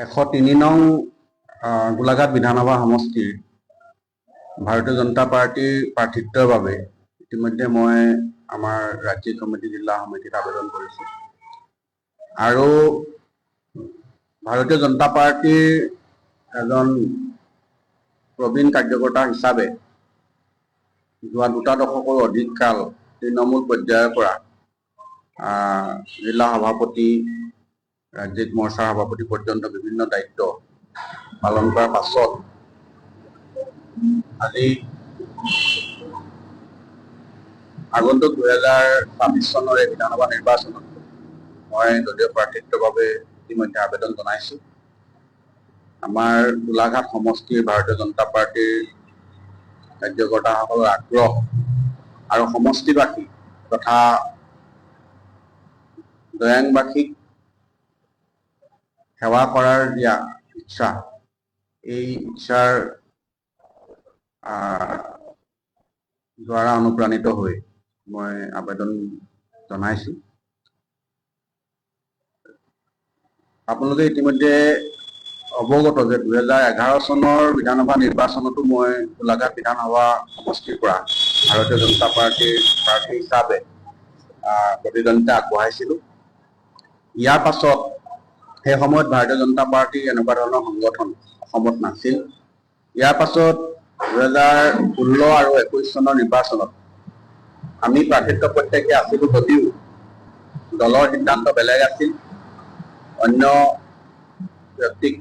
103 নং গোলাঘাট বিধানসভা সমষ্টিৰ ভাৰতীয় জনতা পাৰ্টীৰ প্ৰাৰ্থিত্বৰ বাবে ইতিমধ্যে মই আমাৰ ৰাজ্যিক সমিতি জিলা সমিতিত আবেদন কৰিছোঁ আৰু ভাৰতীয় জনতা পাৰ্টীৰ এজন প্ৰবীণ কাৰ্যকৰ্তা হিচাপে যোৱা 2 দশকৰ অধিক কাল তৃণমূল পৰ্যায়ৰ পৰা জিলা সভাপতি ৰাজ্যিক মৰ্চাৰ সভাপতি পৰ্যন্ত বিভিন্ন দায়িত্ব পালন কৰাৰ পাছত আজি আগন্তুক 2024 চনৰ বিধানসভা নিৰ্বাচনত মই দলীয় প্ৰাৰ্থিত্বৰ বাবে ইতিমধ্যে আবেদন জনাইছোঁ। আমাৰ গোলাঘাট সমষ্টিৰ ভাৰতীয় জনতা পাৰ্টীৰ কাৰ্যকৰ্তাসকলৰ আগ্ৰহ আৰু সমষ্টিবাসী তথা দয়াংবাসীক সেৱা কৰাৰ দিয়া ইচ্ছা, এই ইচ্ছাৰ দ্বাৰা অনুপ্ৰাণিত হৈ মই আবেদন জনাইছোঁ। আপোনালোকে ইতিমধ্যে অৱগত যে 2011 চনৰ বিধানসভা নিৰ্বাচনতো মই গোলাঘাট বিধানসভা সমষ্টিৰ পৰা ভাৰতীয় জনতা পাৰ্টীৰ প্ৰাৰ্থী হিচাপে প্ৰতিদ্বন্দ্বিতা আগবঢ়াইছিলোঁ। ইয়াৰ পাছত সেই সময়ত ভাৰতীয় জনতা পাৰ্টীৰ এনেকুৱা ধৰণৰ সংগঠন অসমত নাছিল। ইয়াৰ পাছত 2016 আৰু 21 চনৰ নিৰ্বাচনত আমি প্ৰাৰ্থিত্ব প্ৰত্যাশী আছিলোঁ যদিও দলৰ সিদ্ধান্ত বেলেগ আছিল, অন্য ব্যক্তিক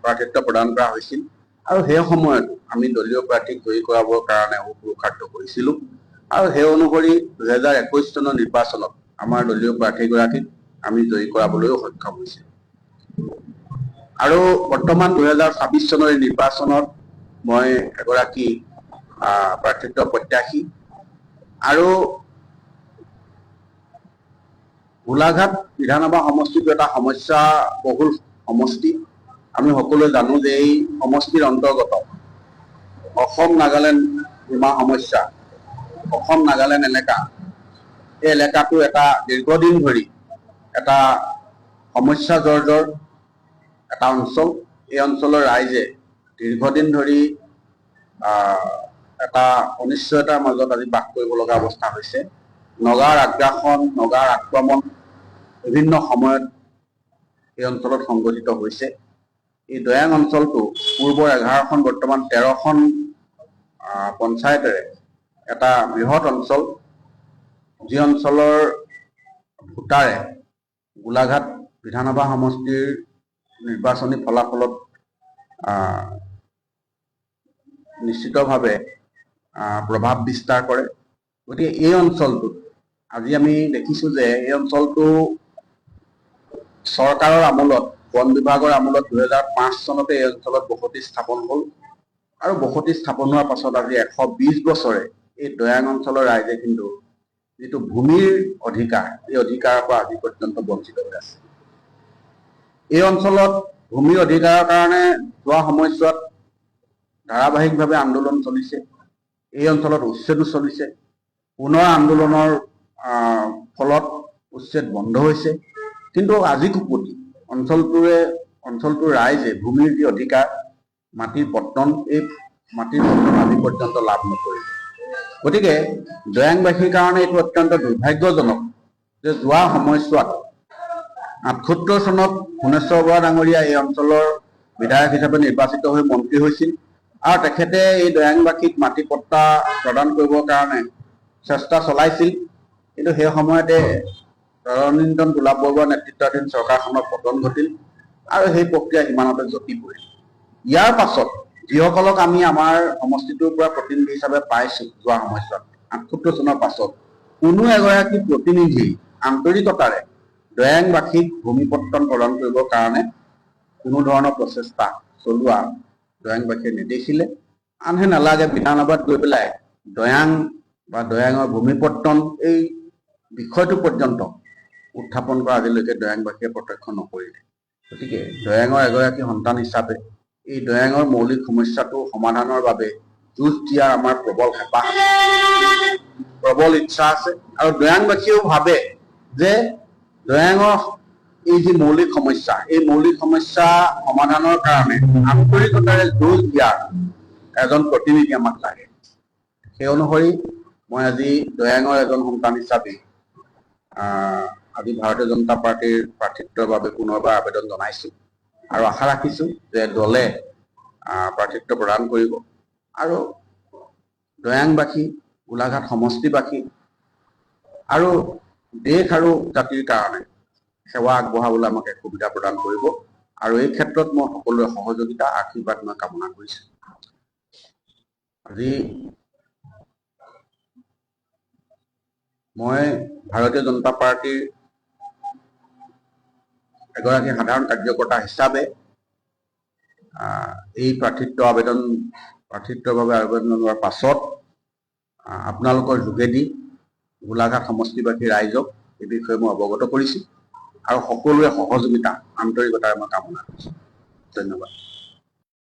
প্ৰাৰ্থিত্ব প্ৰদান কৰা হৈছিল আৰু সেই সময়ত আমি দলীয় প্ৰাৰ্থীক জয়ী কৰাবৰ কাৰণে পুৰুষাৰ্থ কৰিছিলোঁ আৰু সেই অনুসৰি 2021 চনৰ নিৰ্বাচনত আমাৰ দলীয় প্ৰাৰ্থীগৰাকীক আমি জয়ী কৰাবলৈও সক্ষম হৈছিলোঁ আৰু বৰ্তমান 2024 চনৰ নিৰ্বাচনত মই এগৰাকী প্ৰাৰ্থিত্ব প্ৰত্যাশী আৰু গোলাঘাট বিধানসভা সমষ্টিটো এটা সমস্যা বহুল সমষ্টি। আমি সকলোৱে জানো যে এই সমষ্টিৰ অন্তৰ্গত অসম নাগালেণ্ড সীমা সমস্যা, অসম নাগালেণ্ড এলেকা, এই এলেকাটো এটা দীৰ্ঘদিন ধৰি এটা সমস্যা জৰ্জৰ এটা অঞ্চল। এই অঞ্চলৰ ৰাইজে দীৰ্ঘদিন ধৰি এটা অনিশ্চয়তাৰ মাজত আজি বাস কৰিব লগা অৱস্থা হৈছে। নগাৰ আগ্ৰাসন, নগাৰ আক্ৰমণ বিভিন্ন সময়ত এই অঞ্চলত সংঘটিত হৈছে। এই দয়াং অঞ্চলটো পূৰ্বৰ 11খন বৰ্তমান 13খন পঞ্চায়তেৰে এটা বৃহৎ অঞ্চল, যি অঞ্চলৰ ভোটাৰে গোলাঘাট বিধানসভা সমষ্টিৰ নিৰ্বাচনী ফলাফলত নিশ্চিতভাৱে প্ৰভাৱ বিস্তাৰ কৰে। গতিকে এই অঞ্চলটোত আজি আমি দেখিছোঁ যে এই অঞ্চলটো চৰকাৰৰ আমোলত, বন বিভাগৰ আমোলত 2005 চনতে এই অঞ্চলত বসতি স্থাপন হ'ল আৰু বসতি স্থাপন হোৱাৰ পাছত আজি 120 বছৰে এই দয়াং অঞ্চলৰ ৰাইজে কিন্তু যিটো ভূমিৰ অধিকাৰ, এই অধিকাৰৰ পৰা আজি পৰ্যন্ত বঞ্চিত হৈ আছে। এই অঞ্চলত ভূমিৰ অধিকাৰৰ কাৰণে যোৱা সময়ছোৱাত ধাৰাবাহিকভাৱে আন্দোলন চলিছে। এই অঞ্চলত উচ্ছেদো চলিছে। পুনৰ আন্দোলনৰ ফলত উচ্ছেদ বন্ধ হৈছে, কিন্তু আজি কুপতি অঞ্চলটোৰ ৰাইজে ভূমিৰ যি অধিকাৰ, মাটিৰ পট্টন, এই মাটিৰ পট্টন আজি পৰ্যন্ত লাভ নকৰিলে। গতিকে দয়াংবাসীৰ কাৰণে এইটো অত্যন্ত দুৰ্ভাগ্যজনক যে যোৱা সময়ছোৱাত 78 চনত ভুৱনেশ্বৰ বৰা ডাঙৰীয়া এই অঞ্চলৰ বিধায়ক হিচাপে নিৰ্বাচিত হৈ মন্ত্ৰী হৈছিল আৰু তেখেতে এই দয়াংবাসীক মাটি পট্টা প্ৰদান কৰিবৰ কাৰণে চেষ্টা চলাইছিল, কিন্তু সেই সময়তে তদানীন্তন গোলাপ বৰুৱা নেতৃত্বাধীন চৰকাৰখনৰ পতন ঘটিল আৰু সেই প্ৰক্ৰিয়া ইমানতে জটি পৰিল। ইয়াৰ পাছত যিসকলক আমি আমাৰ সমষ্টিটোৰ পৰা প্ৰতিনিধি হিচাপে পাইছোঁ যোৱা সময়ছোৱাত 78 চনৰ পাছত কোনো এগৰাকী প্ৰতিনিধি আন্তৰিকতাৰে দয়াংবাসীক ভূমিপট্টন প্ৰদান কৰিবৰ কাৰণে কোনো ধৰণৰ প্ৰচেষ্টা চলোৱা দয়াংবাসীয়ে নেদেখিলে। আনহে নালাগে বিধানসভাত গৈ পেলাই দয়াং বা দয়াঙৰ ভূমিপট্টন এই বিষয়টো পৰ্যন্ত উত্থাপন কৰা আজিলৈকে দয়াংবাসীয়ে প্ৰত্যক্ষ নকৰিলে। গতিকে দয়াঙৰ এগৰাকী সন্তান হিচাপে এই দয়াঙৰ মৌলিক সমস্যাটো সমাধানৰ বাবে যুঁজ দিয়াৰ আমাৰ প্ৰবল হেঁপাহ আছে, প্ৰবল ইচ্ছা আছে আৰু দয়াংবাসীয়েও ভাবে যে দয়াঙৰ এই যি মৌলিক সমস্যা, এই মৌলিক সমস্যা সমাধানৰ কাৰণে আন্তৰিকতাৰে যুঁজ দিয়া এজন প্ৰতিনিধি আমাক লাগে। সেই অনুসৰি মই আজি দয়াঙৰ এজন সন্তান হিচাপে আজি ভাৰতীয় জনতা পাৰ্টিৰ প্ৰাৰ্থিত্বৰ বাবে পুনৰবাৰ আবেদন জনাইছোঁ আৰু আশা ৰাখিছোঁ যে দলে প্ৰাৰ্থিত্ব প্ৰদান কৰিব আৰু দয়াংবাসী, গোলাঘাট সমষ্টিবাসী আৰু দেশ আৰু জাতিৰ কাৰণে সেৱা আগবঢ়াবলৈ আমাক সুবিধা প্ৰদান কৰিব আৰু এই ক্ষেত্ৰত মই সকলোৰে সহযোগিতা আশীৰ্বাদ মই কামনা কৰিছোঁ। আজি মই ভাৰতীয় জনতা পাৰ্টিৰ এগৰাকী সাধাৰণ কাৰ্যকৰ্তা হিচাপে এই প্ৰাৰ্থিত্বৰ বাবে আবেদন জনোৱাৰ পাছত আপোনালোকৰ যোগেদি গোলাঘাট সমষ্টিবাসী ৰাইজক এই বিষয়ে মই অৱগত কৰিছোঁ আৰু সকলোৰে সহযোগিতা আন্তৰিকতাৰে মই কামনা কৰিছোঁ। ধন্যবাদ।